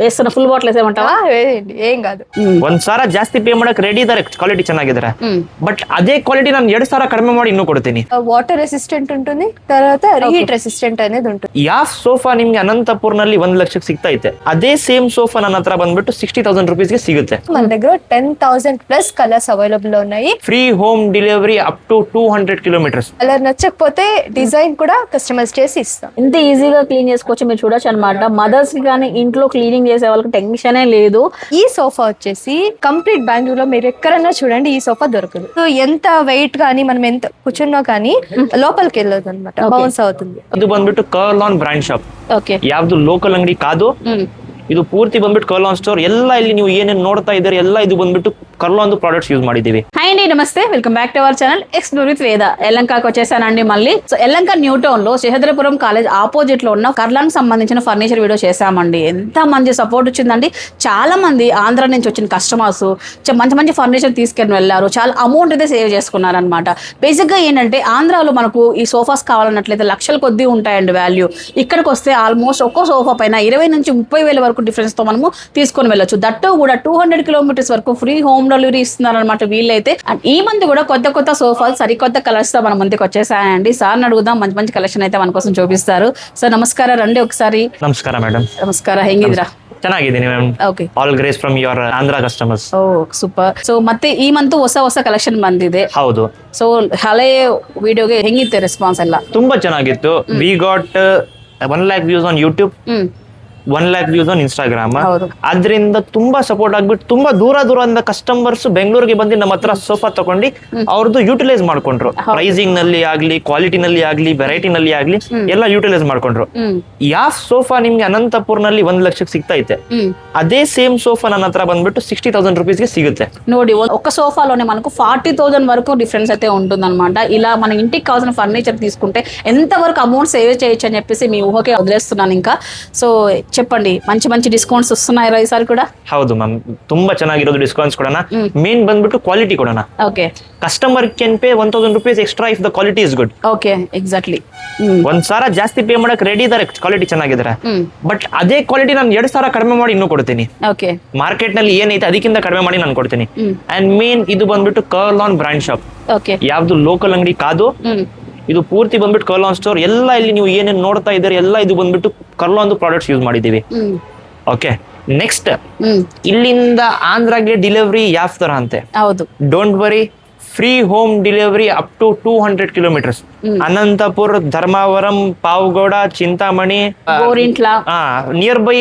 వేస్తున్న full bottle వేసేమంటావా? వేయండి, ఏం కాదు. ಒಂದ್ಸಾರ ಜಾಸ್ತಿ ಪೇ ಮಾಡಕ್ ರೆಡಿ ಇದಾರೆ, ಕ್ವಾಲಿಟಿ ಚೆನ್ನಾಗಿದ್ದಾರೆ. ಬಟ್ ಅದೇ ಕ್ವಾಲಿಟಿ ನಾನು 2,000 ಕಡಿಮೆ ಮಾಡಿ ಇನ್ನೂ ಕೊಡ್ತೀನಿ. వాటర్ రెసిస్టెంట్ ఉంటుంది, తర్వాత రీహీట్ రెసిస్టెంట్ అనేది ఉంటుంది. ಯಾವ ಸೋಫಾ ನಿಮ್ಗೆ ಅನಂತಪುರ್ನಲ್ಲಿ 1 ಲಕ್ಷಕ್ಕೆ ಸಿಗ್ತಾ ಐತೆ, ಅದೇ ಸೇಮ್ ಸೋಫಾ ನನ್ನ ಹತ್ರ ಬಂದ್ಬಿಟ್ಟು 60,000 rupees ಸಿಗುತ್ತೆ. మన దగ్గర 10,000 ప్లస్ కలర్స్ అవైలబుల్ లో ఉన్నాయి. Free home delivery up to 200 kilometers. Colour నచ్చకపోతే డిజైన్ కూడా కస్టమైజ్ చేసి ఇస్తాం. ఇంత ఈజీగా క్లీన్ చేసుకోవచ్చు. మీరు చూడొచ్చు అనమాట. మదర్స్ కి కానీ ఇంట్లో క్లీనింగ్ చేసే వాళ్ళకి టెన్షనే లేదు. ఈ సోఫా వచ్చేసి కంప్లీట్ బెంగళూరులో మీరు ఎక్కడన్నా చూడండి ఈ సోఫా దొరకదు. సో ఎంత వెయిట్ గానీ మనం ఎంత కూర్చున్నా కానీ లోపలికి వెళ్ళదు అనమాట, బౌన్స్ అవుతుంది. ಅದು ಬಂದ್ಬಿಟ್ಟು ಕರ್ಲಾನ್ ಬ್ರಾಂಡ್ ಶಾಪ್. ఓకే, ಯಾವ್ದು ಲೋಕಲ್ ಅಂಗಡಿ ಕಾದು, ಇದು ಪೂರ್ತಿ ಬಂದ್ಬಿಟ್ಟು ಕರ್ಲಾನ್ ಸ್ಟೋರ್. ಎಲ್ಲ ಇಲ್ಲಿ ನೀವು ಏನೇನು ನೋಡ್ತಾ ಇದ್ದೀರಿ ಎಲ್ಲ ಇದು ಬಂದ್ಬಿಟ್ಟು కర్లాన్ ప్రొడక్ట్స్ యూజ్ ಮಾಡಿದೀವಿ. హాయ్ అండి, నమస్తే, welcome back to our channel explore with వేద. ఎల్లంకాకి వచ్చేసానండి మళ్ళీ. సో ఎల్లంక న్యూ టౌన్ లో శేషాద్రిపురం కాలేజ్ ఆపోజిట్ లో ఉన్న కర్లాన్ సంబంధించిన ఫర్నిచర్ వీడియో చేశామండి. ఎంత మంచి సపోర్ట్ వచ్చిందండి. చాలా మంది ఆంధ్ర నుంచి వచ్చిన కస్టమర్స్ మంచి మంచి ఫర్నిచర్ తీసుకెళ్ళి వెళ్ళారు. చాలా అమౌంట్ అయితే సేవ్ చేసుకున్నారు అనమాట. బేసిక్ గా ఏంటంటే ఆంధ్రాలో మనకు ఈ సోఫాస్ కావాలన్నట్లయితే లక్షల కొద్దీ ఉంటాయండి వాల్యూ. ఇక్కడికి వస్తే ఆల్మోస్ట్ ఒక్కో సోఫా పైన 20 నుంచి 30,000 వరకు డిఫరెన్స్ తో మనము తీసుకొని వెళ్ళొచ్చు. దట్టు కూడా 200 kilometers వరకు ఫ్రీ హోమ్ డెలివరీ ఇస్తున్నారు అనమాట వీళ్ళైతే. అండ్ ఈ మంత్ కూడా కొత్త కొత్త సోఫాలు సరికొత్త కలర్స్ తో మన ముందుకు వచ్చేసాయండి. సార్ అడుగుదాం, మంచి మంచి కలెక్షన్ అయితే మన కోసం చూపిస్తారు. సార్ నమస్ಕಾರ, రండి ఒకసారి. ನಮಸ್ಕಾರ ಮೇಡಮ್. ನಮಸ್ಕಾರ, ಹೆಂಗಿದ್ದೀರಾ? ಚೆನ್ನಾಗಿದ್ದೀನಿ ma'am. Okay, all grace from your Andhra customers. Oh super. So ಮತ್ತೆ ಈ ಮಂತ್ ಹೊಸ ಕಲೆಕ್ಷನ್ ಬಂದಿದೆ. ಹೌದು. ಸೊ ಹಳೆ ವಿಡಿಯೋಗೆ ಹೆಂಗಿತ್ತು ರೆಸ್ಪಾನ್ಸ್ ಎಲ್ಲ? ತುಂಬಾ ಚೆನ್ನಾಗಿತ್ತು. We got 1 lakh views on YouTube, 1 lakh views on Instagram. ಅದರಿಂದ ತುಂಬಾ ಸಪೋರ್ಟ್ ಆಗ್ಬಿಟ್ಟು ತುಂಬಾ ದೂರದಿಂದ ಕಸ್ಟಮರ್ಸ್ ಬೆಂಗಳೂರಿಗೆ ಬಂದು ನಮ್ಮ ಹತ್ರ ಸೋಫಾ ತಗೊಂಡು ಅವ್ರದ್ದು ಯೂಟಿಲೈಸ್ ಮಾಡ್ಕೊಂಡ್ರು. ಪ್ರೈಸಿಂಗ್ ನಲ್ಲಿ ಆಗ್ಲಿ, ಕ್ವಾಲಿಟಿನಲ್ಲಿ ಆಗ್ಲಿ, ವೆರೈಟಿನಲ್ಲಿ ಆಗ್ಲಿ ಎಲ್ಲ ಯೂಟಿಲೈಸ್ ಮಾಡ್ಕೊಂಡ್ರು. ಯಾವ ಸೋಫಾ ನಿಮ್ಗೆ ಅನಂತಪುರ್ನಲ್ಲಿ 1 ಲಕ್ಷಕ್ಕೆ ಸಿಗ್ತಾ ಐತೆ, అదే సేమ్ సోఫా ನನ್ನ హత్ర ಬಂದ್ಬಿಟ್ಟು 60,000 rupees సిಗುತ್ತೆ. నోడి ఒక సోఫాలోనే మనకు 40,000 వరకు డిఫరెన్స్ అయితే ఉంటుందన్నమాట. ఇలా మన ఇంటికి కావాల్సిన ఫర్నిచర్ తీసుకుంటే ఎంత వరకు అమౌంట్ సేవ్ చేయొచ్చు అని చెప్పేసి మీ ఊహకే వదిలేస్తున్నాను ఇంకా. సో చెప్పండి, మంచి మంచి డిస్కౌంట్స్ వస్తున్నాయి ఈసారి కూడా? ಹೌದು ಮ್ಯಾಮ್, ತುಂಬಾ ಚೆನ್ನಾಗಿರೋದು ಡಿಸ್ಕೌಂಟ್ಸ್ ಕೊಡೋಣ. ಮೇನ್ ಬಂದ್ಬಿಟ್ಟು ಕ್ವಾಲಿಟಿ ಕೊಡೋಣ. Okay, customer can pay 1,000 rupees extra if the quality is good. Okay, exactly. ಒಂದ್ಸಾರ ಜಾಸ್ತಿ ಪೇ ಮಾಡಕ್ ರೆಡಿ ಇದಾರೆ, ಕ್ವಾಲಿಟಿ ಚೆನ್ನಾಗಿದ್ದಾರೆ. ಬಟ್ ಅದೇ ಕ್ವಾಲಿಟಿ ನಾನು 2,000 ಕಡಿಮೆ ಮಾಡಿ ಇನ್ನೂ ಕೊಡ್ತೀನಿ. ಓಕೆ, ಮಾರ್ಕೆಟ್ ನಲ್ಲಿ ಏನೈತೆ ಅದಕ್ಕಿಂತ ಕಡಿಮೆ ಮಾಡಿ ನಾನು ಕೊಡ್ತೀನಿ. ಅಂಡ್ ಮೇನ್ ಇದು ಬಂದ್ಬಿಟ್ಟು ಕರ್ಲಾನ್ ಬ್ರಾಂಡ್ ಶಾಪ್. ಓಕೆ, ಯಾವ್ದು ಲೋಕಲ್ ಅಂಗಡಿ ಕಾದು, ಇದು ಪೂರ್ತಿ ಬಂದ್ಬಿಟ್ಟು ಕರ್ಲಾನ್ ಸ್ಟೋರ್. ಎಲ್ಲ ಇಲ್ಲಿ ನೀವು ಏನೇನು ನೋಡ್ತಾ ಇದ್ದೀರಿ ಎಲ್ಲ ಇದು ಬಂದ್ಬಿಟ್ಟು ಕರ್ಲಾನ್ ಪ್ರೊಡಕ್ಟ್ಸ್ ಯೂಸ್ ಮಾಡಿದೀವಿ. ಓಕೆ, ನೆಕ್ಸ್ಟ್ ಇಲ್ಲಿಂದ ಆಂಧ್ರಾಗೆ ಡೆಲಿವರಿ ಯಾವ ತರ ಅಂತೆ. ಹೌದು, don't worry, free home delivery up to 200 kilometers. Anantapur, Dharmavaram, Pavagada, Chintamani, Gorantla, near by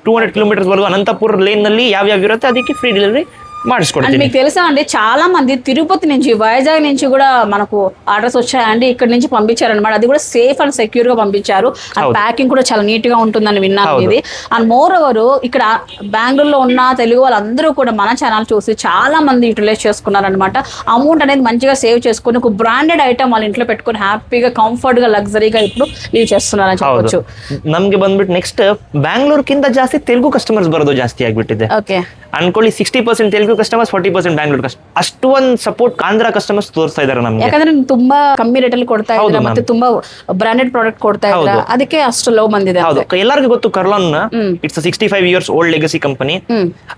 200 kilometers ವರೆಗೂ ಅನಂತಪುರ್ ಲೇನ್ ನಲ್ಲಿ ಯಾವ್ಯಾವ ಇರುತ್ತೆ ಅದಕ್ಕೆ ಫ್ರೀ ಡೆಲಿವರಿ ಮಾಡಿಸ್ಕೊಡ್ತೀನಿ. మీకు తెలుసా అండి, చాలా మంది తిరుపతి నుంచి, వైజాగ్ నుంచి కూడా మనకు ఆర్డర్స్ వచ్చాయండి. ఇక్కడ నుంచి పంపించారనమాట. అది కూడా సేఫ్ అండ్ సెక్యూర్ గా పంపించారు. అండ్ ప్యాకింగ్ కూడా చాలా నీట్ గా ఉంటుందని విన్నాను ఇది. అండ్ మోర్ ఓవర్ ఇక్కడ బెంగళూరులో ఉన్న తెలుగు వాళ్ళందరూ కూడా మన ఛానల్ చూసి చాలా మంది యూటిలైజ్ చేసుకున్నారనమాట. అమౌంట్ అనేది మంచిగా సేవ్ చేసుకుని ఒక బ్రాండెడ్ ఐటమ్ వాళ్ళ ఇంట్లో పెట్టుకుని హ్యాపీగా, కంఫర్ట్ గా, లగ్జరీగా ఇప్పుడు లీవ్ చేస్తున్నారని చెప్పొచ్చు. ನಮ್ಗೆ ಬಂದ್ಬಿಟ್ಟು ನೆಕ್ಸ್ಟ್ ಬ್ಯಾಂಗ್ಳೂರ್ಕಿಂತ ಜಾಸ್ತಿ ತೆಲುಗು ಕಸ್ಟಮರ್ಸ್ ಬರೋದು ಜಾಸ್ತಿ ಆಗ್ಬಿಟ್ಟಿದೆ. ಓಕೆ, ಅನ್ಕೊಳ್ಳಿ 60% ತೆಲುಗು ಕಸ್ಟಮರ್ಸ್, 40% ಬ್ಯಾಂಗ್ಳೂರ್ ಕಸ್ಟಮರ್. ಅಷ್ಟು ಒಂದು ಸಪೋರ್ಟ್ ಆಂಧ್ರ ಕಸ್ಟಮರ್ಸ್ ತೋರಿಸ್ತಾ ಇದಾರೆ ನಮ್ಗೆ. ಯಾಕಂದ್ರೆ ತುಂಬಾ ಕಮ್ಮಿ ರೇಟ್ ಅಲ್ಲಿ ಕೊಡ್ತಾ ಇದ್ದಾರೆ, ಮತ್ತೆ ತುಂಬಾ ಬ್ರಾಂಡೆಡ್ ಪ್ರಾಡಕ್ಟ್ ಕೊಡ್ತಾ ಇದ್ದಾರೆ. ಅದಕ್ಕೆ ಅಷ್ಟು ಲವ್ ಬಂದಿದೆ. ಹೌದು, ಎಲ್ಲರಿಗೂ ಗೊತ್ತು Kurlon it's 65 years old legacy company.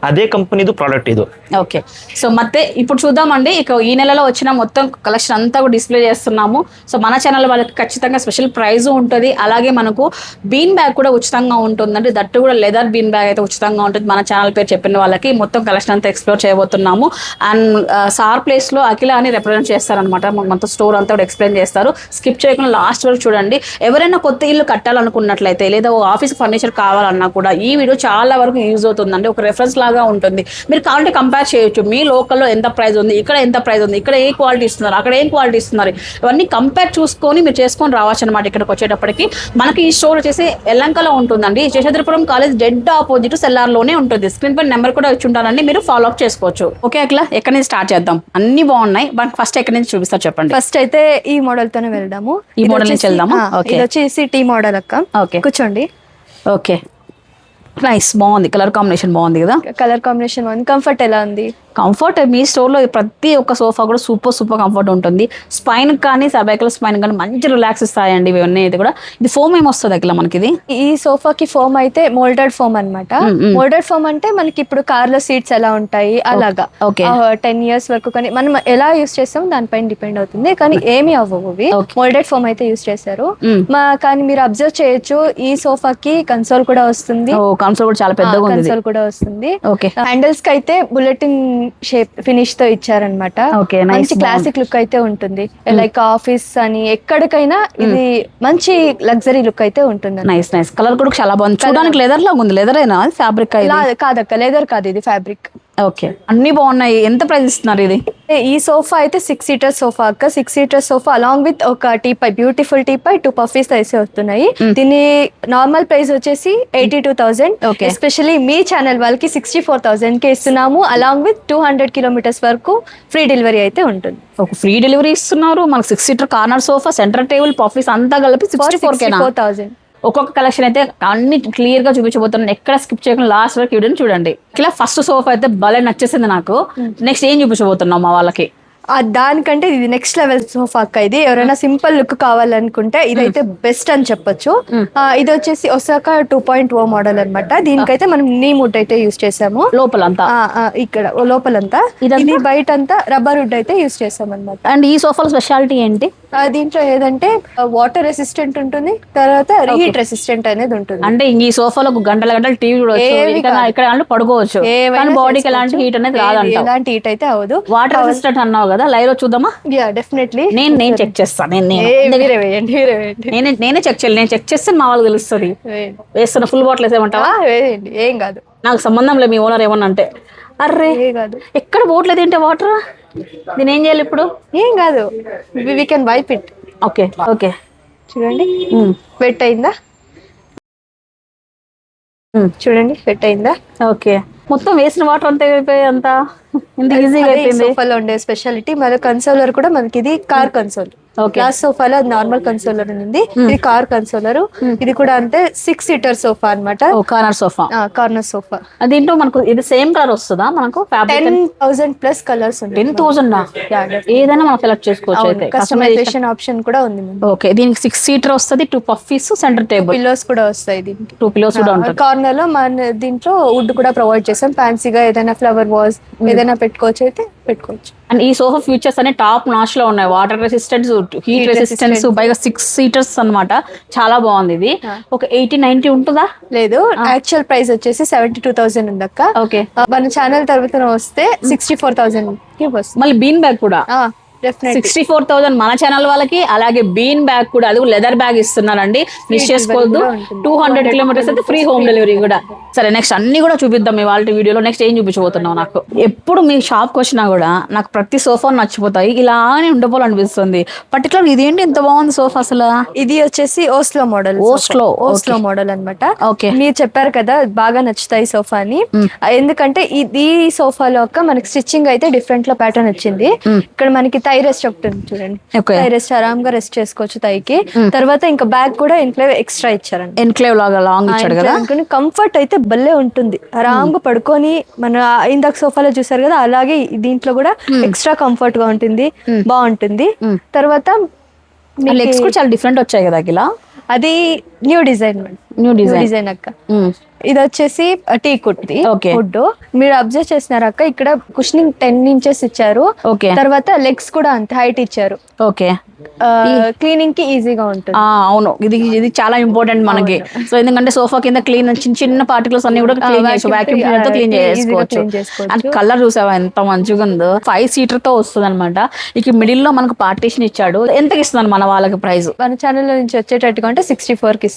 అదే కంపెనీದು ప్రాడక్ట్ ఇది. ఓకే, సో ಮತ್ತೆ ఇప్పుడు చూద్దామండి. ఇక ఈ నెలలో వచ్చిన మొత్తం కలెక్షన్ అంతా కూడా డిస్ప్లే చేస్తున్నాము. సో మన ఛానల్ వాళ్ళకి ఖచ్చితంగా స్పెషల్ ప్రైజ్ ఉంటుంది. అలాగే మనకు బీన్ బ్యాగ్ కూడా ఉచితంగా ఉంటుందండి. దట్టు కూడా లెదర్ బీన్ బ్యాగ్ అయితే ఉచితంగా ఉంటుంది. మన ఛానల్ పేరు చెప్పిన వాళ్ళకి మొత్తం కలెక్షన్ అంతా ఎక్స్ప్లోర్ చేయబోతున్నాము. అండ్ సార్ ప్లేస్ లో అఖిల అని రిప్రజెంట్ చేస్తారనమాట. మొత్తం స్టోర్ అంతా కూడా ఎక్స్ప్లెయిన్ చేస్తారు. స్కిప్ చేయకుండా లాస్ట్ వరకు చూడండి. ఎవరైనా కొత్త ఇల్లు కట్టాలనుకున్నట్లయితే లేదా ఆఫీస్ ఫర్నిచర్ కావాలన్నా కూడా ఈ వీడియో చాలా వరకు యూజ్ అవుతుందండి. ఒక రెఫరెన్స్ లాగా ఉంటుంది. మీరు కావాలంటే కంపేర్ చేయొచ్చు. మీ లోకల్లో ఎంత ప్రైస్ ఉంది, ఇక్కడ ఎంత ప్రైస్ ఉంది, ఇక్కడ ఏ క్వాలిటీ ఇస్తున్నారు, అక్కడ ఏం క్వాలిటీ ఇస్తున్నారు, ఇవన్నీ కంపేర్ చూసుకొని మీరు చేసుకొని రావచ్చు అనమాట. ఇక్కడికి వచ్చేటప్పటికి మనకి ఈ స్టోర్ వచ్చేసి ఎల్లంకలో ఉంటుందండి. Seshadripuram college dead opposite cellar లోనే ఉంటుంది. స్క్రీన్ పై నెంబర్ కూడా ఇచ్చి ఉంటానండి, మీరు ఫాలో అప్ చేసుకోవచ్చు. ఓకే, అట్లా ఎక్కడి నుంచి స్టార్ట్ చేద్దాం? అన్ని బాగున్నాయి, బట్ ఫస్ట్ ఎక్కడి నుంచి చూపిస్తారు చెప్పండి. ఫస్ట్ అయితే ఈ మోడల్ తోనే వెళ్దాము. ఈ మోడల్ నుంచి వెళ్దాము. ఇది వచ్చేసి టీ మోడల్ అక్క. ఓకే, కూర్చోండి. ఓకే, నైస్, బాగుంది. కలర్ కాంబినేషన్ బాగుంది కదా. కలర్ కాంబినేషన్ బాగుంది. కంఫర్ట్ ఎలా ఉంది? కంఫర్ట్ మీ స్టోర్లో ప్రతి ఒక్క సోఫా కూడా సూపర్ కంఫర్ట్ ఉంటుంది. స్పైన్ కానీ సర్వైకల్ స్పైన్ కానీ మంచి రిలాక్స్ ఇస్తాయండి ఇవన్నీ. అయితే కూడా ఇది ఫోమ్ ఏమొస్తుంది అట్లా మనకి ఇది? ఈ సోఫాకి ఫోమ్ అయితే మోల్డెడ్ ఫోమ్ అన్నమాట. మోల్డెడ్ ఫోమ్ అంటే మనకి ఇప్పుడు కార్ లో సీట్స్ ఎలా ఉంటాయి అలాగా. ఓకే. 10 years వరకు కానీ మనం ఎలా యూస్ చేస్తాం దానిపైన డిపెండ్ అవుతుంది. కానీ ఏమి అవ్వవు ఇవి. మోల్డెడ్ ఫోమ్ అయితే యూస్ చేస్తారు. కానీ మీరు అబ్జర్వ్ చేయొచ్చు ఈ సోఫాకి కన్సోల్ కూడా వస్తుంది. కన్సోల్ కూడా చాలా పెద్దగా ఉంది. కన్సోల్ కూడా వస్తుంది. ఓకే. హ్యాండిల్స్ కి అయితే బుల్లెటిన్ షేప్ ఫినిష్ తో ఇచ్చారనమాట. ఓకే, మంచి క్లాసిక్ లుక్ అయితే ఉంటుంది. లైక్ ఆఫీస్ అని ఎక్కడికైనా ఇది మంచి లగ్జరీ లుక్ అయితే ఉంటుంది. నైస్ కలర్ కూడా చాలా బాగుంది. చూడడానికి లెదర్ లాగా ఉంది. లెదర్ అయినా ఫ్యాబ్రిక్? కాదక్క, లెదర్ కాదు, ఇది ఫ్యాబ్రిక్. ఓకే, అన్ని బాగున్నాయి. ఎంత ప్రైస్ ఇస్తున్నారు ఇది? ఈ సోఫా అయితే 6 seater సోఫా అక్క. 6 seater సోఫా అలాంగ్ విత్ ఒక టీపై, బ్యూటిఫుల్ టీపై, 2 పఫీస్ అయితే వస్తున్నాయి. దీని నార్మల్ ప్రైస్ వచ్చేసి 82,000. ఎస్పెషల్లీ మీ ఛానల్ వాళ్ళకి 64,000 కి ఇస్తున్నాము. అలాంగ్ విత్ 200 kilometers వరకు ఫ్రీ డెలివరీ అయితే ఉంటుంది. ఒక ఫ్రీ డెలివరీ ఇస్తున్నారు. మనకు 6 seater corner sofa, centre table, puffies అంతా కలిపి 64,000. ఒక్కొక్క కలెక్షన్ అయితే అన్ని క్లియర్ గా చూపించబోతున్నాను. ఎక్కడ స్కిప్ చేయకుండా లాస్ట్ వరకు వీడియోని చూడండి. ఇలా ఫస్ట్ సోఫా అయితే భలే నచ్చేసింది నాకు. నెక్స్ట్ ఏం చూపించబోతున్నాం మా వాళ్ళకి? దానికంటే ఇది నెక్స్ట్ లెవెల్ సోఫా అక్క. ఇది ఎవరైనా సింపుల్ లుక్ కావాలనుకుంటే ఇదైతే బెస్ట్ అని చెప్పొచ్చు. ఇది వచ్చేసి ఒసాకా 2.0 మోడల్ అన్నమాట. దీనికైతే మనం నీ వుడ్ అయితే యూస్ చేసాము. లోపలంతా ఇక్కడ లోపలంతా ఇది బయట అంతా రబ్బర్ వుడ్ అయితే యూస్ చేసాం అనమాట. అండ్ ఈ సోఫాల స్పెషాలిటీ ఏంటి? దీంట్లో ఏదంటే వాటర్ రెసిస్టెంట్ ఉంటుంది, తర్వాత రీహీట్ రెసిస్టెంట్ అనేది ఉంటుంది. అంటే ఈ సోఫాలో గంటల టీవీ చూడవచ్చు, ఇక్కడ పడుకోవచ్చు. బాడీకి ఎలాంటి హీట్ అనేది రాదంట. ఎలాంటి హీట్ అయితే అవదు. వాటర్ రెసిస్టెంట్ అన్నావు కదా, లైవ్ లో చూద్దామా? డెఫినెట్లీ నేను చెక్ చేస్తాను. నేనే చెక్ చేయాలి. నేను చెక్ చేస్తే మా వాళ్ళు తెలుస్తుంది. వేస్తున్న ఫుల్ బాటిల్ వేసేమంటావా? వేయండి, ఏం కాదు. నాకు సంబంధం లేదు మీ ఓనర్ ఏమన్నా అంటే. అర్రే కాదు, ఎక్కడ పోవట్లేదు ఏంటి వాటర్? దీని ఏం చేయాలి ఇప్పుడు? ఏం కాదు, we can wipe it. Okay okay, చూడండి వెట్ అయిందా? చూడండి వెట్ అయిందా? ఓకే, మొత్తం వేసిన వాటర్ అంతా అయిపోయి అంత ఇంత ఈజీగా అయిపోయింది. సోఫాలో ఉండే స్పెషాలిటీ. మరి కన్సోలర్ కూడా మనకి ఇది కార్ కన్సోల్. గ్లాస్ సోఫాలో నార్మల్ కన్సోలర్ ఉంది, ఇది కార్ కన్సోలర్. ఇది కూడా అంటే 6 seater సోఫా అన్నమాట. Corner sofa. Corner sofa. దీంట్లో మనకు ఇది సేమ్ కలర్ వస్తుందా? మనకు 10,000 plus కలర్స్ ఉంటాయి. 10,000 ఏదైనా మనం సెలెక్ట్ చేసుకోవచ్చు. అయితే కస్టమైజేషన్ ఆప్షన్ కూడా ఉంది. ఓకే, దీనికి 6 seater వస్తుంది, 2 పఫీస్, సెంటర్ టేబుల్, పిల్లోస్ కూడా వస్తాయి. దీనికి 2 పిల్లోస్ కూడా ఉంటాయి. కార్నర్ లో మన దీంట్లో వుడ్ కూడా ప్రొవైడ్ చేసాం. ఫ్యాన్సీగా ఏదైనా ఫ్లవర్ వాజ్ ఏదైనా పెట్టుకోవచ్చు అయితే పెట్టుకోవచ్చు. అండ్ ఈ సోఫా ఫీచర్స్ అనే టాప్ నాచ్ లో ఉన్నాయి. వాటర్ రెసిస్టెన్స్, హీట్ రెసిస్టెన్స్, పైగా 6 seaters అన్నమాట. చాలా బాగుంది. ఇది ఒక 80-90 ఉంటుందా? లేదు, యాక్చువల్ ప్రైస్ వచ్చేసి 72,000 ఉంది అక్క. ఓకే, మన ఛానల్ తరపున వస్తే 64,000 కి వస్తుంది. మళ్ళీ బీన్ బ్యాగ్ కూడా 64,000 మన ఛానల్ వాళ్ళకి. అలాగే బీన్ బ్యాగ్ కూడా, అది లెదర్ బ్యాగ్ ఇస్తున్నారండి. మిస్ చేసుకోవద్దు. 200 kilometers అయితే ఫ్రీ హోమ్ డెలివరీ కూడా. సరే, నెక్స్ట్ అన్ని కూడా చూపిద్దాం ఇవాళ వీడియోలో. నెక్స్ట్ ఏం చూపించబోతున్నావు? నాకు ఎప్పుడు మీ షాప్కి వచ్చినా కూడా నాకు ప్రతి సోఫా నచ్చిపోతాయి. ఇలానే ఉండిపోవాలనిపిస్తుంది. పర్టికులర్ ఇదేంటి ఇంత బాగుంది సోఫా అసలు? ఇది వచ్చేసి ఓస్లో మోడల్. ఓస్లో మోడల్ అన్నమాట. ఓకే, మీరు చెప్పారు కదా బాగా నచ్చుతాయి సోఫా అని. ఎందుకంటే ఈ సోఫాలో మనకి స్టిచ్చింగ్ అయితే డిఫరెంట్ లో ప్యాటర్న్ వచ్చింది. ఇక్కడ మనకి థై రెస్ట్ ఒకటి చూడండి. థై రెస్ట్ ఆరాంగా రెస్ట్ చేసుకోవచ్చు థైకి. తర్వాత ఇంకా బ్యాగ్ కూడా ఎన్క్లేవ్ ఎక్స్ట్రా ఇచ్చారండి. ఎన్క్లేవ్ లాగా లాంగ్ ఇచ్చాడు కదా. కంఫర్ట్ అయితే భలే ఉంటుంది. ఆరాంగా పడుకొని మన ఇందాక సోఫాలో చూసారు కదా, అలాగే దీంట్లో కూడా ఎక్స్ట్రా కంఫర్ట్ గా ఉంటుంది, బాగుంటుంది. తర్వాత లెగ్స్ కూడా చాలా డిఫరెంట్ వచ్చాయి కదా ఇలా. అది న్యూ డిజైన్ అక్క. ఇది వచ్చేసి టీ కుట్టి వుడ్. మీరు అబ్జర్వ్ చేసినారు అక్క, ఇక్కడ కుషనింగ్ 10 inches ఇచ్చారు. తర్వాత లెగ్స్ కూడా అంతే హైట్ ఇచ్చారు. ఓకే, క్లీనింగ్ కి ఈజీగా ఉంటుంది. అవును, ఇది చాలా ఇంపార్టెంట్ మనకి. సో ఎందుకంటే సోఫా కింద క్లీన్ చిన్న పార్టికల్స్ అన్ని కూడా క్లీన్ చేయొచ్చు, వాక్యూమ్ క్లీనర్ తో క్లీన్ చేసుకోవచ్చు. అండ్ కలర్ చూసావా ఎంత మంచిగా ఉందో. 5 seater తో వస్తుంది అనమాట. ఇక మిడిల్ లో మనకు పార్టీషన్ ఇచ్చాడు. ఎంతకి ఇస్తున్నారు మన వాళ్ళకి ప్రైస్? మన ఛానల్ నుంచి వచ్చేటట్టుగా అంటే 64 కి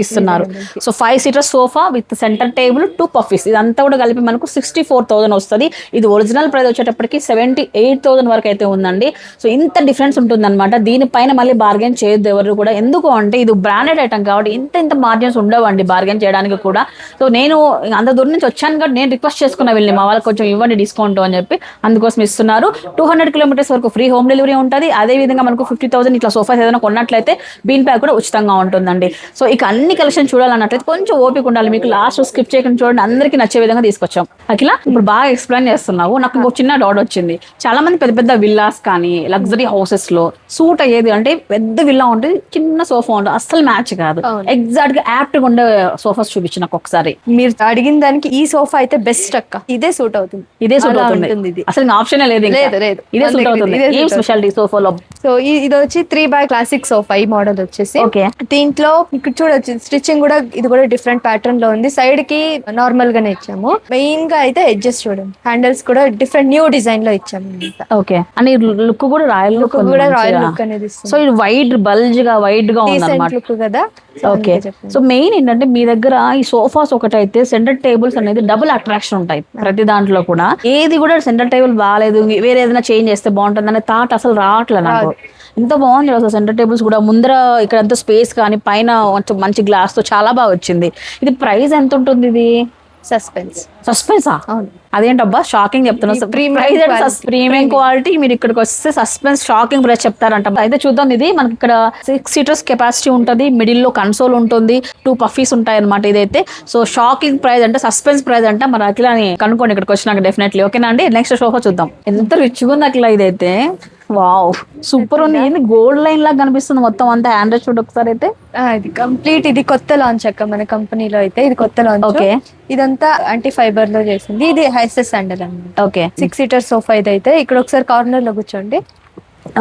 ఇస్తున్నారు. So 5 seater sofa with centre table, 2 puffies, ఇదంతా కూడా కలిపి మనకు 64,000 వస్తుంది. ఇది ఒరిజినల్ ప్రైస్ వచ్చేటప్పటికి 78,000 వరకు అయితే ఉందండి. సో ఇంత డిఫరెన్స్ ఉంటుంది అనమాట. దీనిపైన మళ్ళీ బార్గెన్ చేయొద్దు ఎవరు కూడా. ఎందుకు అంటే ఇది బ్రాండెడ్ ఐటమ్ కాబట్టి ఇంత మార్జిన్స్ ఉండవండి బార్గెన్ చేయడానికి కూడా. సో నేను అంత దూరం నుంచి వచ్చాను కాబట్టి నేను రిక్వెస్ట్ చేసుకున్నా వెళ్ళి మా వాళ్ళకి కొంచెం ఇవ్వండి డిస్కౌంట్ అని చెప్పి, అందుకోసం ఇస్తున్నారు. 200 kilometers వరకు ఫ్రీ హోమ్ డెలివరీ ఉంటుంది. అదే విధంగా మనకు 50,000 ఇట్లా సోఫాస్ ఏదైనా కొన్నట్లయితే బీన్ ప్యాక్ కూడా ఉచితంగా ఉంటుందండి. సో ఇక అన్ని కలెక్షన్ చూడాలన్నట్లయితే కొంచెం ఓపిక ఉండాలి మీకు. లాస్ట్ స్కిప్ చేయకుండా చూడండి, అందరికీ నచ్చే విధంగా తీసుకొచ్చాం. అఖిల ఇప్పుడు బాగా ఎక్స్ప్లెయిన్ చేస్తున్నావు. నాకు ఇంకొక చిన్న డౌట్ వచ్చింది. చాలా మంది పెద్ద పెద్ద విల్లాస్ కానీ లగ్జరీ హౌసెస్ లో సూట్ అయ్యేది అంటే పెద్ద విల్లా ఉంటుంది, చిన్న సోఫా ఉంటుంది, అస్సలు మ్యాచ్ కాదు. ఎగ్జాక్ట్ గా యాప్ట్ గా ఉండే సోఫాస్ చూపించి నాకు ఒకసారి. మీరు అడిగిన దానికి ఈ సోఫా అయితే బెస్ట్ అక్క, ఇదే సూట్ అవుతుంది. ఇదే సూట్ అలా అవుతుంది, ఉంటుంది ఇది. అసలు ఆప్షన్ లేదు ఇంకా. లేదు. ఇదే సూట్ అవుతుంది. ఏం స్పెషాలిటీ సోఫాలో? సో ఇది వచ్చి 3x క్లాసిక్ సోఫా. ఈ మోడల్ వచ్చేసి ఓకే. దీంట్లో ఇక్కడ చూడొచ్చు స్టిచ్చింగ్ కూడా, ఇది కూడా డిఫరెంట్ ప్యాటర్న్ లో ఉంది. సైడ్ కి నార్మల్ గానే ఇచ్చాము. మెయిన్ గా అయితే ఎడ్జెస్ చూడండి, హ్యాండిల్స్ కూడా డిఫరెంట్ న్యూ డిజైన్ లో ఇచ్చాము. ఓకే. అని లుక్ కూడా రాయల్ లుక్ కూడా రాయల్ లుక్ అనేది ఇస్తుంది. సో ఇది వైడ్ బల్జ్ గా వైడ్ గా ఉంది అన్నమాట. లుక్ కదా. ఓకే. సో మెయిన్ ఏంటంటే మీ దగ్గర ఈ సోఫాస్ ఒకటైతే సెంటర్ టేబుల్స్ అనేది డబుల్ అట్రాక్షన్ ఉంటాయి ప్రతి దాంట్లో కూడా. ఏది కూడా సెంటర్ టేబుల్ బాగాలేదు, వేరే ఏదైనా చేంజ్ చేస్తే బాగుంటుంది అనే థాట్ అసలు రావట్లేదు నాకు. ఎంత బాగుంది అసలు సెంటర్ టేబుల్స్ కూడా. ముందర ఇక్కడ అంత స్పేస్ కానీ పైన మంచి గ్లాస్ తో చాలా బాగా వచ్చింది. ఇది ప్రైస్ ఎంత ఉంటుంది? ఇది సస్పెన్సా? అవును. అదేంటబ్బా షాకింగ్ చెప్తున్నా. Premium quality. మీరు ఇక్కడికి వస్తే సస్పెన్స్ షాకింగ్ ప్రైస్ చెప్తారంట. అయితే చూద్దాం. ఇది మనకి ఇక్కడ 6 seaters కెపాసిటీ ఉంటుంది, మిడిల్ లో కన్సోల్ ఉంటుంది, 2 పఫీస్ ఉంటాయి అనమాట. ఇదైతే సో షాకింగ్ ప్రైస్ అంటే సస్పెన్స్ ప్రైస్ అంట. మరి అట్లా అని కనుక్కోండి ఇక్కడికి వచ్చినాక డెఫినెట్లీ. ఓకేనా అండి? నెక్స్ట్ సోఫా చూద్దాం. ఎంత రిచ్గా ఉంది అట్లా. ఇదైతే వావ్ సూపర్ ఉంది. ఏంది గోల్డ్ లైన్ లాగా కనిపిస్తుంది మొత్తం అంతా. హ్యాండ్ చూడు ఒకసారి. అయితే ఇది కంప్లీట్, ఇది కొత్త లాంచ్ అక్క మన కంపెనీలో. అయితే ఇది కొత్త లాంచ్. ఓకే. ఇదంతా యాంటీ ఫైబర్ లో చేసింది. ఇది హైసెస్ శాండల్ అన్నమాట. ఓకే. 6 seater sofa. ఇదైతే ఇక్కడ ఒకసారి కార్నర్ లో కూర్చోండి.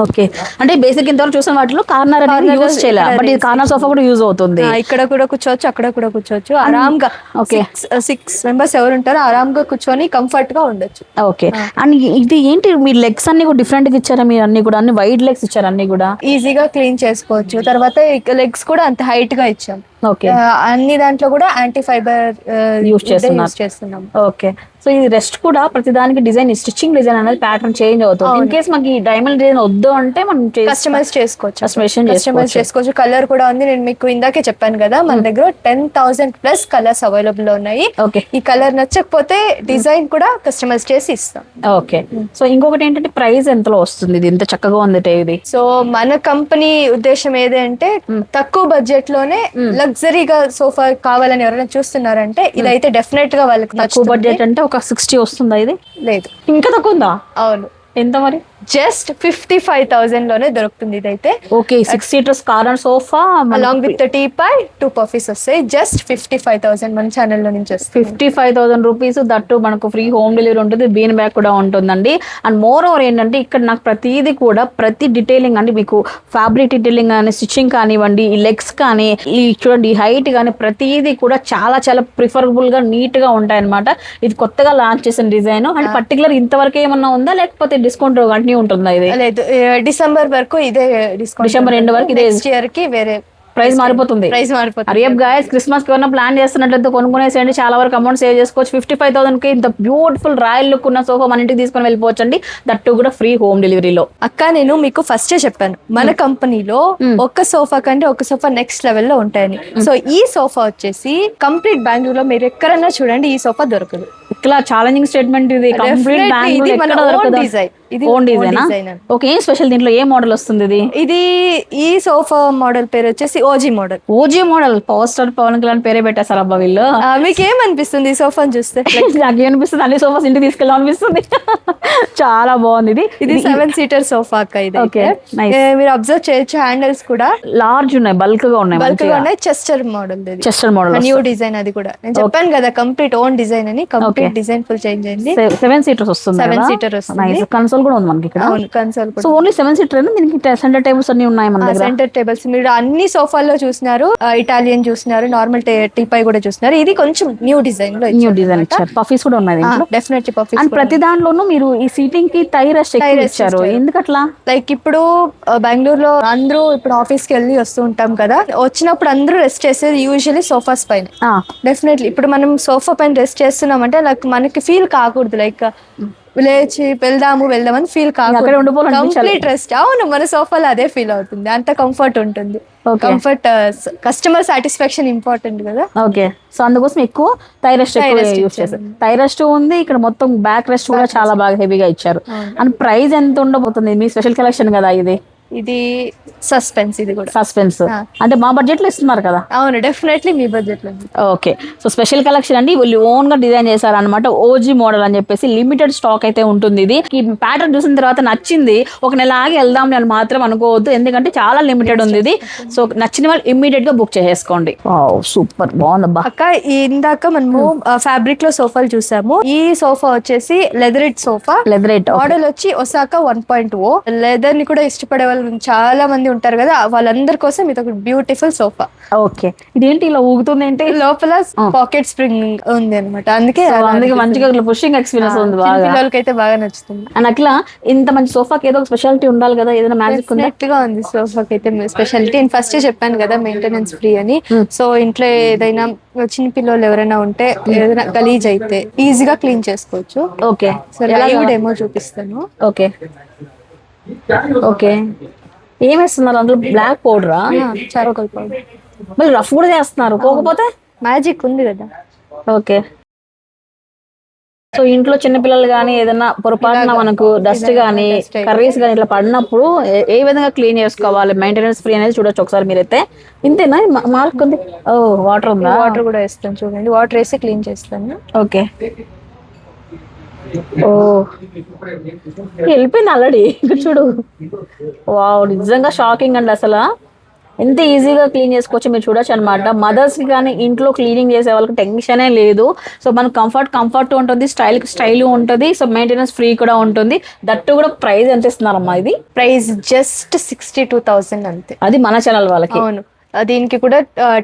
ఓకే. అంటే బేసిక్ ఇంతవరకు చూసిన వాటిలో కార్నర్ అనేది యూజ్ చేయాలి, బట్ ఇది కార్నర్ సోఫా కూడా యూజ్ అవుతుంది. ఇక్కడ కూడా కూర్చోవచ్చు, అక్కడ కూడా కూర్చోవచ్చు ఆరాంగా. ఓకే. 6 members ఎవరు ఉంటారో ఆరాంగా కూర్చొని కంఫర్ట్ గా ఉండొచ్చు. ఓకే. అండ్ ఇది ఏంటి మీ లెగ్స్ అన్ని కూడా డిఫరెంట్ గా ఇచ్చారా మీరు? అన్ని కూడా అన్ని వైడ్ లెగ్స్ ఇచ్చారు, అన్ని కూడా ఈజీగా క్లీన్ చేసుకోవచ్చు. తర్వాత లెగ్స్ కూడా అంత హైట్ గా ఇచ్చాం. ఓకే. అన్ని దాంట్లో కూడా యాంటీ ఫైబర్ యూజ్ చేస్తున్నాం. ఓకే. సో ఇది రెస్ట్ కూడా ప్రతిదానికి డిజైన్, స్టిచ్చింగ్ డిజైన్ అనేది ప్యాటర్న్ చేంజ్ అవుతుంది. ఇన్ కేస్ మనకి డైమండ్ డిజైన్ వద్దు అంటే మనం కస్టమైజ్ చేసుకోవచ్చు. కలర్ కూడా ఉంది. నేను మీకు ఇందాకే చెప్పాను కదా, మన దగ్గర 10,000+ కలర్స్ అవైలబుల్ ఉన్నాయి. ఓకే. ఈ కలర్ నచ్చకపోతే డిజైన్ కూడా కస్టమైజ్ చేసి ఇస్తాం. ఓకే. సో ఇంకొకటి ఏంటంటే ప్రైస్ ఎంతలో వస్తుంది? ఇది ఇంత చక్కగా ఉంది ఇది. సో మన కంపెనీ ఉద్దేశం ఏదంటే తక్కువ బడ్జెట్ లోనే లగ్జరీగా సోఫా కావాలని ఎవరైనా చూస్తున్నారంటే ఇదైతే డెఫినెట్ గా వాళ్ళకి. తక్కువ బడ్జెట్ అంటే ఒక 60 వస్తుందా? ఇది లేదు, ఇంకా తక్కువ ఉందా? అవును. ఎంత మరి? జస్ట్ 55,000 లోనే దొరుకుతుంది ఇదైతే. Okay. 6 seaters corner sofa along with teapoy 2 పఫీస్ వస్తాయి. జస్ట్ 55,000 మన ఛానల్లో నుంచి వస్తుంది. 55,000 రూపీస్. దట్టు మనకు ఫ్రీ హోమ్ డెలివరీ ఉంటుంది, బీన్ బ్యాగ్ కూడా ఉంటుందండి. అండ్ మోర్ ఓవర్ ఏంటంటే ఇక్కడ నాకు ప్రతిదీ కూడా ప్రతి డీటెయిలింగ్ అంటే మీకు ఫ్యాబ్రిక్ డీటెయిలింగ్ కానీ, స్టిచ్చింగ్ కానివ్వండి, ఈ లెగ్స్ కానీ, ఈ చూడండి ఈ హైట్ కానీ ప్రతిదీ కూడా చాలా చాలా ప్రిఫరబుల్ గా నీట్ గా ఉంటాయి అనమాట. ఇది కొత్తగా లాంచ్ చేసిన డిజైన్. అండ్ పర్టికులర్ ఇంతవరకు ఏమన్నా ఉందా, లేకపోతే డిస్కౌంట్ కంటిన్యూ ఉంటుందా? ఇది లేదు, డిసెంబర్ వరకు ఇదే డిస్కౌంట్. డిసెంబర్ ఎండ్ వరకు ఇదే. నెక్స్ట్ ఇయర్ కి వేరే ప్రైస్ మారిపోతుంది. అరేబ్ గాయస్, క్రిస్మస్ కి ఏమైనా ప్లాన్ చేస్తున్నట్లయితే కొనుక్కునేసేయండి, చాలా వరకు అమౌంట్ సేవ్ చేసుకోవచ్చు. 55,000 కి ఇంత బ్యూటిఫుల్ రాయల్ లుక్ ఉన్న సోఫా మన ఇంటికి తీసుకొని వెళ్ళిపోవచ్చు అండి. దట్టు కూడా ఫ్రీ హోమ్ డెలివరీలో. అక్క నేను మీకు ఫస్టే చెప్పాను మన కంపెనీలో ఒక సోఫా కంటే ఒక సోఫా నెక్స్ట్ లెవెల్ లో ఉంటాయని. సో ఈ సోఫా వచ్చేసి కంప్లీట్ బెంగళూరు లో మీరు ఎక్కడన్నా చూడండి ఈ సోఫా దొరకదు. ఇట్లా ఛాలెంజింగ్ స్టేట్మెంట్ ఇది. Complete own design. ఓకే. ఏం స్పెషల్ దీంట్లో? ఏ మోడల్ వస్తుంది ఇది? ఈ సోఫా మోడల్ పేరు వచ్చేసి OG model. OG model. Power star Pawan Kalyan పేరే పెట్టేశారు అబ్బా వీళ్ళు. మీకు ఏమనిపిస్తుంది ఈ సోఫాని చూస్తే? నాకు ఏమనిపిస్తుంది, అన్ని సోఫాస్ ఇంటికి తీసుకెళ్ళాం అనిపిస్తుంది. చాలా బాగుంది. ఇది 7 seater సోఫా అక్క. ఇది మీరు అబ్జర్వ్ చేయొచ్చు, హ్యాండిల్స్ కూడా లార్జ్ ఉన్నాయి, బల్క్ గా ఉన్నాయి. Chester model. Chester model new design. అది కూడా నేను చెప్పాను కదా కంప్లీట్ ఓన్ డిజైన్ అని. కంప్లీట్ డిజైన్ ఫుల్ చేంజ్ అయింది. 7 seaters వస్తుంది. 7 seater వస్తుంది. కన్సోల్ కూడా ఉంది మనకి ఇక్కడ. అవును, కన్సోల్ కూడా. సో ఓన్లీ 7 seater దీనికి సెంటర్ టేబుల్స్ అన్ని ఉన్నాయి మన దగ్గర. సెంటర్ టేబుల్స్ మీరు అన్ని సోఫాల్లో చూస్తున్నారు, ఇటాలియన్ చూస్తున్నారు, నార్మల్ టీపై కూడా చూస్తున్నారు. ఇది కొంచెం న్యూ డిజైన్ లో ఇచ్చారు. పఫీస్ కూడా ఉన్నాయి డెఫినెట్లీ పఫీస్. అండ్ ప్రతి దాంట్లోనూ మీరు ఈ సీటింగ్ కి టై రెస్ట్ ఇచ్చారు. ఎందుకట్లా? లైక్ ఇప్పుడు బెంగళూరులో అందరూ ఇప్పుడు ఆఫీస్ కి వెళ్ళి వస్తూ ఉంటాం కదా, వచ్చినప్పుడు అందరూ రెస్ట్ చేసేది యూజువల్లీ సోఫాస్ పైన. డెఫినెట్లీ ఇప్పుడు మనం సోఫా పైన రెస్ట్ చేస్తున్నామంటే లైక్ మనకి ఫీల్ కాకూడదు లైక్ లేచి వెళ్దామని ఫీల్ కాకూడదు. Complete rest. అవును, మన సోఫాలో అదే ఫీల్ అవుతుంది. అంత కంఫర్ట్ ఉంటుంది. కంఫర్ట్, కస్టమర్ సాటిస్ఫాక్షన్ ఇంపార్టెంట్ కదా. ఓకే. సో అందుకోసం ఎక్కువ టై రెస్ట్ యూస్ చేస్తారు. టై రెస్ట్ ఉంది ఇక్కడ, మొత్తం బ్యాక్ రెస్ట్ కూడా చాలా బాగా హెవీగా ఇచ్చారు. అండ్ ప్రైస్ ఎంత ఉండబోతుంది? మీ స్పెషల్ కలెక్షన్ కదా ఇది. ఇది సస్పెన్స్, ఇది కూడా సస్పెన్స్ అంటే మా బడ్జెట్ లో ఇస్తున్నారు కదా. అవును, డెఫినెట్లీ మీ బడ్జెట్ లో. ఓకే, సో స్పెషల్ కలెక్షన్ అండి, వీళ్ళు ఓన్ గా డిజైన్ చేశారనమాట. ఓజీ మోడల్ అని చెప్పేసి లిమిటెడ్ స్టాక్ అయితే ఉంటుంది. ఇది ఈ ప్యాటర్న్ చూసిన తర్వాత నచ్చింది, ఒక నెల ఆగి వెళ్దాం అని మాత్రం అనుకోవద్దు, ఎందుకంటే చాలా లిమిటెడ్ ఉంది ఇది. సో నచ్చిన వాళ్ళు ఇమ్మీడియట్ గా బుక్ చేసేసుకోండి. సూపర్ బాగుందబ్బా. అక్క ఇందాక మనము ఫ్యాబ్రిక్ లో సోఫాలు చూసాము. ఈ సోఫా వచ్చేసి లెదరెట్ సోఫా. లెదరెట్ మోడల్ వచ్చి ఒసాకా 1.0. లెదర్ ని కూడా ఇష్టపడే వాళ్ళు చాలా మంది ఉంటారు కదా, వాళ్ళందరి కోసం ఇది ఒక బ్యూటిఫుల్ సోఫా. ఓకే, ఇదేంటి ఇలా ఊగుతుంది ఏంటి? లోపల పాకెట్ స్ప్రింగ్ ఉంది అనమాట, అందుకే మంచిగా పుషింగ్ ఎక్స్పీరియన్స్ ఉంది. పిల్లలకి అయితే బాగా నచ్చుతుంది. అండ్ అట్లా ఇంత మంచి సోఫాకి ఏదో ఒక స్పెషాలిటీ ఉండాలి కదా, ఏదైనా మ్యాజిక్ ఉందా? గా ఉంది సోఫాకి అయితే స్పెషాలిటీ. నేను ఫస్ట్ చెప్పాను కదా మెయింటెనెన్స్ ఫ్రీ అని. సో ఇంట్లో ఏదైనా చిన్న పిల్లలు ఎవరైనా ఉంటే ఏదైనా గలీజ్ అయితే ఈజీగా క్లీన్ చేసుకోవచ్చు. ఓకే, సో లైవ్ డెమో చూపిస్తాను. ఓకే ఓకే, ఏం వేస్తున్నారు అందులో? బ్లాక్ పౌడరా? Charcoal powder. మళ్ళీ రఫ్ కూడా చేస్తున్నారు, పోకపోతే మ్యాజిక్ ఉంది కదా. ఓకే, సో ఇంట్లో చిన్నపిల్లలు కానీ ఏదైనా పొరపాటున మనకు డస్ట్ కానీ కర్రీస్ కానీ ఇట్లా పడినప్పుడు ఏ విధంగా క్లీన్ చేసుకోవాలి, మెయింటెనెన్స్ ఫ్రీ అనేది చూడొచ్చు ఒకసారి మీరైతే. ఇంతేనా మార్క్ ఉంది? ఓ వాటర్ ఉందా? వాటర్ కూడా వేస్తాను చూడండి, వాటర్ వేసి క్లీన్ చేస్తాను. ఓకే, ఓ వెళ్ళిపోయింది ఆల్రెడీ, ఇక్కడ చూడు. వావ్, నిజంగా షాకింగ్ అండి. అసలు ఎంత ఈజీగా క్లీన్ చేసుకోవచ్చు మీరు చూడొచ్చు అనమాట. మదర్స్ కి కానీ ఇంట్లో క్లీనింగ్ చేసే వాళ్ళకి టెన్షనే లేదు. సో మనకు కంఫర్ట్ ఉంటుంది, స్టైల్ ఉంటుంది, సో మెయింటెనెన్స్ ఫ్రీ కూడా ఉంటుంది. దట్టు కూడా ప్రైస్ ఎంత ఇస్తున్నారమ్మా? ఇది ప్రైస్ జస్ట్ 62,000 అంతే. అది మన ఛానల్ వాళ్ళకి. అవును, దీనికి కూడా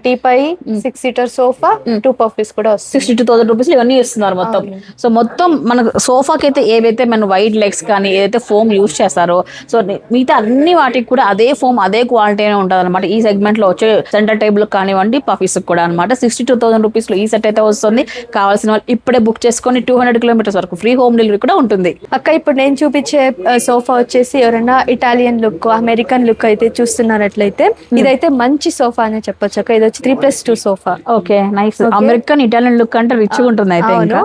టీపై 6 సీటర్ సోఫా 2 పఫీస్ కూడా వస్తుంది. 62,000 రూపీస్ ఇవన్నీ ఇస్తున్నారు మొత్తం. సో మొత్తం మన సోఫాకి అయితే ఏవైతే మన వైట్ లెగ్స్ కానీ ఏదైతే ఫోమ్ యూజ్ చేస్తారో, సో మిగతా అన్ని వాటికి కూడా అదే ఫోమ్ అదే క్వాలిటీ ఉంటుంది అనమాట. ఈ సెగ్మెంట్ లో వచ్చే సెంటర్ టేబుల్ కానివ్వండి, పఫీస్ కూడా అనమాట. 62,000 రూపీస్ లో ఈ సెట్ అయితే వస్తుంది. కావాల్సిన వాళ్ళు ఇప్పుడే బుక్ చేసుకొని 200 కిలోమీటర్స్ వరకు ఫ్రీ హోమ్ డెలివరీ కూడా ఉంటుంది. అక్క ఇప్పుడు నేను చూపించే సోఫా వచ్చేసి ఎవరైనా ఇటాలియన్ లుక్, అమెరికన్ లుక్ అయితే చూస్తున్నట్లయితే ఇదైతే మంచి సోఫా అనే చెప్పొచ్చు అక్క. ఇది వచ్చి 3+2 sofa. Okay, nice. American Italian look అంటే రిచ్ గా ఉంటుంది అయితే. ఇంకా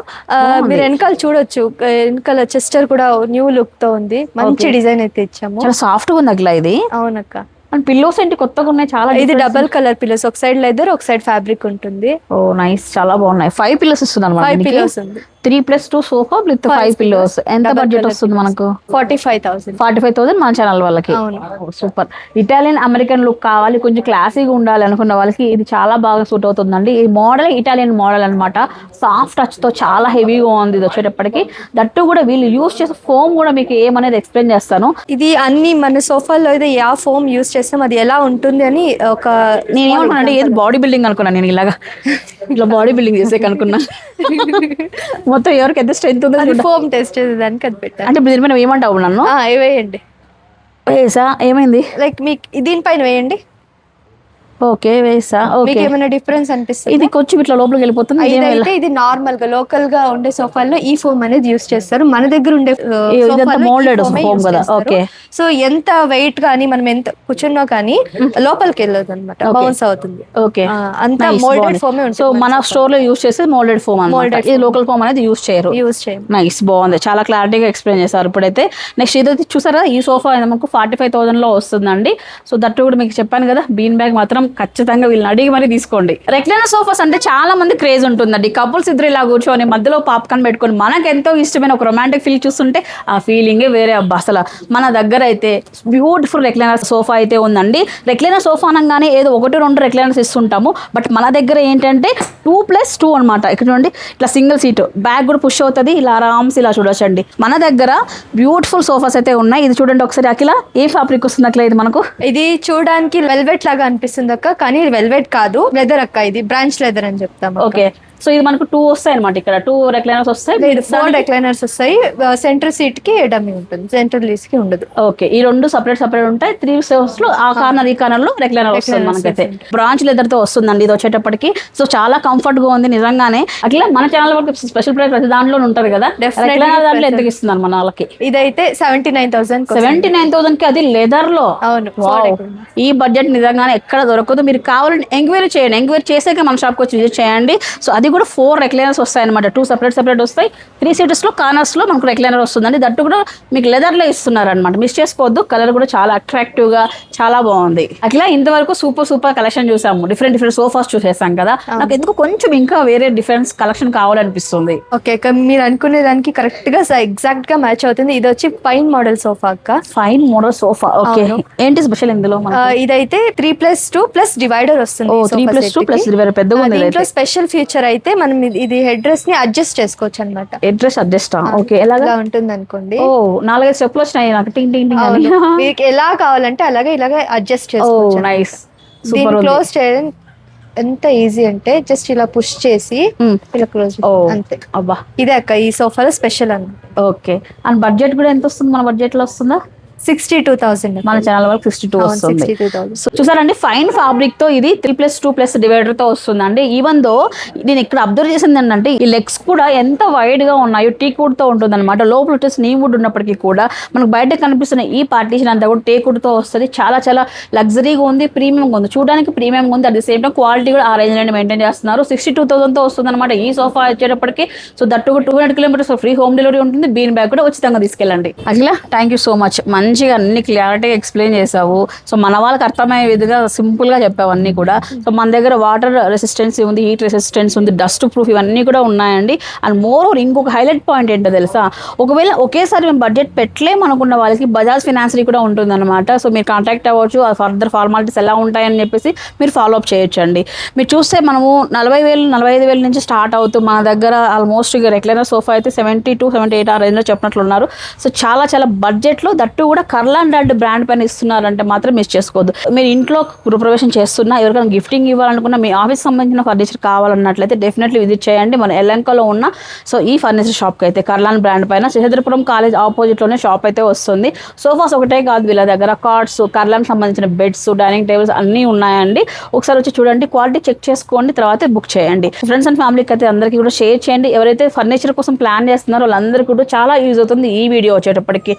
మీరు వెనకాల చూడొచ్చు, వెనకాల చెస్టర్ కూడా న్యూ లుక్ తో ఉంది. మంచి డిజైన్ అయితే ఇచ్చాము, చాలా సాఫ్ట్ గా ఉంది అట్లా. ఇది అవునక్క. అండ్ పిల్లోస్ ఏంటి కొత్తగా ఉన్నాయి చాలా. ఇది డబల్ కలర్ పిల్లోస్, ఒక సైడ్ లెదర్ ఒక సైడ్ ఫ్యాబ్రిక్ ఉంటుంది. ఓ నైస్, చాలా బాగున్నాయి. 5 పిల్లోస్ ఇస్తున్నారు. 5 పిల్లోస్ ఉంది. 3+2 సోఫా విత్ 5 పిల్లోస్. ఎంత బడ్జెట్ వస్తుంది మనకు? 45,000 మన ఛానల్ వాళ్ళకి. సూపర్. ఇటాలియన్ అమెరికన్ లుక్ కావాలి, కొంచెం క్లాసీగా ఉండాలి అనుకున్న వాళ్ళకి ఇది చాలా బాగా సూట్ అవుతుందండి. ఈ మోడల్ ఇటాలియన్ మోడల్ అనమాట. సాఫ్ట్ టచ్ తో చాలా హెవీగా ఉంది ఇది వచ్చేటప్పటికి. దట్టు కూడా వీళ్ళు యూస్ చేసే ఫోమ్ కూడా మీకు ఏమనేది ఎక్స్ప్లెయిన్ చేస్తాను. ఇది అన్ని మన సోఫాలో అయితే యా ఫోమ్ యూస్ చేస్తాం అది ఎలా ఉంటుంది అని ఒక నేను ఏమనుకున్నాను, ఏది బాడీ బిల్డింగ్ అనుకున్నాను. నేను ఇలాగా ఇట్లా బాడీ బిల్డింగ్ చేసే అనుకున్నా. మొత్తం ఎవరికి ఎంత స్ట్రెంత్ ఉందో ఫోమ్ టెస్ట్ చేసేదానికి అది పెట్టాను. అంటే దీని పైన ఏమంటావు నన్ను? వేయండి. వేసా, ఏమైంది? లైక్ మీకు దీనిపైన వేయండి. ఓకే, వేసా. ఓకే, ఏమైనా డిఫరెన్స్ అనిపిస్తుంది? ఇది కొంచెం ఇట్లా లోపలికి వెళ్ళిపోతుంది. ఇదైతే ఇది నార్మల్ గా లోకల్ గా ఉండే సోఫాల్లో ఈ ఫోమ్ అనేది యూస్ చేస్తారు. మన దగ్గర ఉండే మోల్డెడ్ ఫోమ్ కదా. ఓకే, సో ఎంత వెయిట్ కానీ మనం ఎంత కూర్చున్నా కానీ లోపలికి వెళ్ళదు అనమాట, బౌన్స్ అవుతుంది. ఓకే, అంత మోల్డెడ్ ఫోమ్. సో మన స్టోర్ లో యూస్ చేసేది మోల్డెడ్ ఫోమ్ అన్నమాట. ఇది లోకల్ ఫోమ్ అనేది యూస్ చేయరు. నైస్, బాగుంది, చాలా క్లారిటీగా ఎక్స్ప్లెయిన్ చేశారు ఇప్పుడైతే. నెక్స్ట్ ఇదైతే చూసారా, ఈ సోఫా మనకు 45,000 లో వస్తుందండి. సో దట్టు కూడా మీకు చెప్పాను కదా, బీన్ బ్యాగ్ మాత్రం ఖచ్చితంగా వీళ్ళని అడిగి మరీ తీసుకోండి. రెక్లైనర్ సోఫాస్ అంటే చాలా మంది క్రేజ్ ఉంటుందండి. కపుల్స్ ఇద్దరు ఇలా కూర్చొని మధ్యలో పాప్కార్న్ పెట్టుకొని మనకు ఎంతో ఇష్టమైన ఒక రొమాంటిక్ ఫీల్ చూస్తుంటే ఆ ఫీలింగే వేరే అబ్బా. అసలు మన దగ్గర అయితే బ్యూటిఫుల్ రెక్లైనర్ సోఫా అయితే ఉందండి. రెక్లైనర్ సోఫా అనగానే ఏదో 1-2 రెక్లైనర్స్ ఇస్తుంటాము, బట్ మన దగ్గర ఏంటంటే 2+2 అనమాట. ఇక్కడ చూడండి, ఇట్లా సింగిల్ సీట్, బ్యాగ్ కూడా పుష్ అవుతుంది. ఇలా ఆరామ్స్ ఇలా చూడొచ్చండి. మన దగ్గర బ్యూటిఫుల్ సోఫాస్ అయితే ఉన్నాయి. ఇది చూడండి ఒకసారి. అఖిల, ఏ ఫ్యాబ్రిక్ వస్తుంది అట్లా? ఇది మనకు ఇది చూడడానికి వెల్వెట్ లాగా అనిపిస్తుంది అక్క, కానీ వెల్వెట్ కాదు, లెదర్ అక్క. ఇది బ్రాంచ్ లెదర్ అని చెప్తాము. ఓకే, సో ఇది మనకు 2 వస్తాయి అనమాట. ఇక్కడ 2 రెక్లైనర్స్ వస్తాయి, 4 రెక్లైనర్స్ వస్తాయి. సెంటర్ సీట్ కి డమ్మీ ఉంటుంది, సెంటర్ లీస్ కి ఉండదు. ఓకే, ఈ 2 సపరేట్ ఉంటాయి. 3 సెవెన్స్ లో ఆ కార్నర్ ఈ కార్నర్ లో రెక్లైనర్ వస్తుంది మనకైతే. బ్రాంచ్ లెదర్ తో వస్తుందండి ఇది వచ్చేటప్పటికి. సో చాలా కంఫర్ట్ గా ఉంది నిజంగానే. అట్లా మన ఛానల్ వరకు స్పెషల్ ప్రైస్ ప్రతి దాంట్లో ఉంటది కదా. రెక్లైనర్ దాంట్లో ఎందుకు ఇస్తున్నారు మన వాళ్ళకి? ఇదైతే 79,000. 79,000 కి, అది లెదర్ లో. అవును, ఈ బడ్జెట్ నిజంగానే ఎక్కడ దొరకదు. మీరు కావాలంటే ఎంక్వైరీ చేయండి. ఎంక్వైరీ చేసాక మన షాప్ కి వచ్చి విజిట్ చేయండి. సో అది అది కూడా 4 రెక్లైనర్స్ వస్తాయి అనమాట. 2 సెపరేట్ వస్తాయి. 3 సీటర్స్లో కార్నర్స్లో మనకు రెక్లైనర్ వస్తుందండి. దట్టు కూడా మీకు లెదర్లో ఇస్తున్నారు అనమాట. మిస్ చేసుకోవద్దు. కలర్ కూడా చాలా అట్రాక్టివ్గా చాలా బాగుంది. అట్లా ఇంతవరకు సూపర్ కలెక్షన్ చూసాము. డిఫరెంట్ సోఫాస్ చూసేసాం కదా. నాకు ఎందుకు కొంచెం ఇంకా వేరే డిఫరెన్స్ కలెక్షన్ కావాలనిపిస్తుంది. ఓకే అక్క, మీరు అనుకునే దానికి కరెక్ట్ గా ఎగ్జాక్ట్ గా మ్యాచ్ అవుతుంది. ఇది వచ్చి ఫైన్ మోడల్ సోఫా అక్క. Fine model sofa. ఓకే, ఏంటి స్పెషల్ ఇందులో? ఇదైతే 3+2+ డివైడర్ వస్తుంది. 3+2+ డివైడర్ పెద్దగా ఉంది. దీంట్లో స్పెషల్ ఫీచర్ అయితే మనం ఇది హెడ్ రెస్ట్ ని అడ్జస్ట్ చేసుకోవచ్చు అనమాట. Head rest adjust. ఓకే, ఎలాగా ఉంటుంది అనుకోండి. 4-5 స్టెప్లు వచ్చినాయి నాకు. టింగ్ టింగ్ టింగ్ అని. మీకు ఎలా కావాలంటే ఇలాగే అడ్జస్ట్ చేసుకోవచ్చు. నైస్. దీన్ని క్లోజ్ చేయడం ఎంత ఈజీ అంటే జస్ట్ ఇలా పుష్ చేసి ఇలా క్లోజ్ అంతే. అబ్బా, ఇదే అక్క ఈ సోఫాలో స్పెషల్ అన్నమాట. ఓకే, అండ్ బడ్జెట్ కూడా ఎంత వస్తుంది? మన బడ్జెట్ లో వస్తుందా? 62,000. మన ఛానల్ వరకు 62 వస్తుంది. 62,000. సో చూసారండి, ఫైన్ ఫ్యాబ్రిక్ తో ఇది 3+2+ డివైడర్ తో వస్తుందండి. ఈవెన్ దో నేను ఇక్కడ అబ్జర్వ్ చేసింది ఏంటంటే ఈ లెగ్స్ కూడా ఎంత వైడ్ గా ఉన్నాయో. టీక్ వుడ్ తో ఉంటుంది అనమాట. లోపల వచ్చేసి నీ వుడ్ ఉన్నప్పటికీ కూడా మనకు బయట కనిపిస్తున్న ఈ పార్టీషన్ అంతా కూడా టేక్ వుడ్ తో వస్తుంది. చాలా లగ్జరీగా ఉంది, ప్రీమియంగా ఉంది. చూడడానికి ప్రీమియంగా ఉంది. At the same time quality కూడా ఆ రేంజ్ లో మెయింటైన్ చేస్తున్నారు. 62,000 తో వస్తుంది అనమాట ఈ సోఫా వచ్చేటప్పటికి. So that 200 kilometres free home delivery ఉంటుంది. బీన్ బ్యాగ్ కూడా ఉచితంగా తీసుకెళ్ళండి. అట్లా థ్యాంక్ యూ సో మచ్. మంచిగా అన్ని క్లారిటీగా ఎక్స్ప్లెయిన్ చేసావు. సో మన వాళ్ళకి అర్థమయ్యే విధంగా సింపుల్ గా చెప్పావు అన్ని కూడా. సో మన దగ్గర వాటర్ రెసిస్టెన్స్ ఉంది, హీట్ రెసిస్టెన్స్ ఉంది, డస్ట్ ప్రూఫ్ ఇవన్నీ కూడా ఉన్నాయండి. అండ్ మోర్ ఓవర్ ఇంకొక హైలైట్ పాయింట్ ఏంటో తెలుసా? ఒకవేళ ఒకేసారి మేము బడ్జెట్ పెట్టలేము అనుకున్న వాళ్ళకి బజాజ్ ఫినాన్సరీ కూడా ఉంటుంది అనమాట. సో మీరు కాంటాక్ట్ అవ్వచ్చు. ఫర్దర్ ఫార్మాలిటీస్ ఎలా ఉంటాయని చెప్పేసి మీరు ఫాలో అప్ చేయొచ్చు అండి. మీరు చూస్తే మనము 40,000-45,000 నుంచి స్టార్ట్ అవుతూ మన దగ్గర ఆల్మోస్ట్ ఇక రెక్లైనర్ సోఫా అయితే 70-78 ఆ రేంజ్లో చెప్పినట్లున్నారు. సో చాలా బడ్జెట్లో దట్టు కూడా కర్లాన్ డాడ్ బ్రాండ్ పైన ఇస్తున్నారంటే మాత్రం మిస్ చేసుకోవద్దు. మీరు ఇంట్లో గృహప్రవేశం చేస్తున్నా, ఎవరికైనా గిఫ్టింగ్ ఇవ్వాలనుకున్నా, మీ ఆఫీస్ సంబంధించిన ఫర్నిచర్ కావాలన్నట్లయితే డెఫినెట్లీ విజిట్ చేయండి మన ఎల్లంకలో ఉన్న సో ఈ ఫర్నిచర్ షాప్కి అయితే కర్లాన్ బ్రాండ్ పైన శేషాద్రిపురం కాలేజ్ ఆపోజిట్లోనే షాప్ అయితే వస్తుంది. సోఫాస్ ఒకటే కాదు వీళ్ళ దగ్గర, కార్డ్స్, కర్లాన్ సంబంధించిన బెడ్స్, డైనింగ్ టేబుల్స్ అన్నీ ఉన్నాయండి. ఒకసారి వచ్చి చూడండి, క్వాలిటీ చెక్ చేసుకోండి, తర్వాత బుక్ చేయండి. ఫ్రెండ్స్ అండ్ ఫ్యామిలీకి అయితే అందరికీ కూడా షేర్ చేయండి. ఎవరైతే ఫర్నిచర్ కోసం ప్లాన్ చేస్తున్నారో వాళ్ళందరికీ కూడా చాలా యూజ్ అవుతుంది ఈ వీడియో వచ్చేటప్పటికి.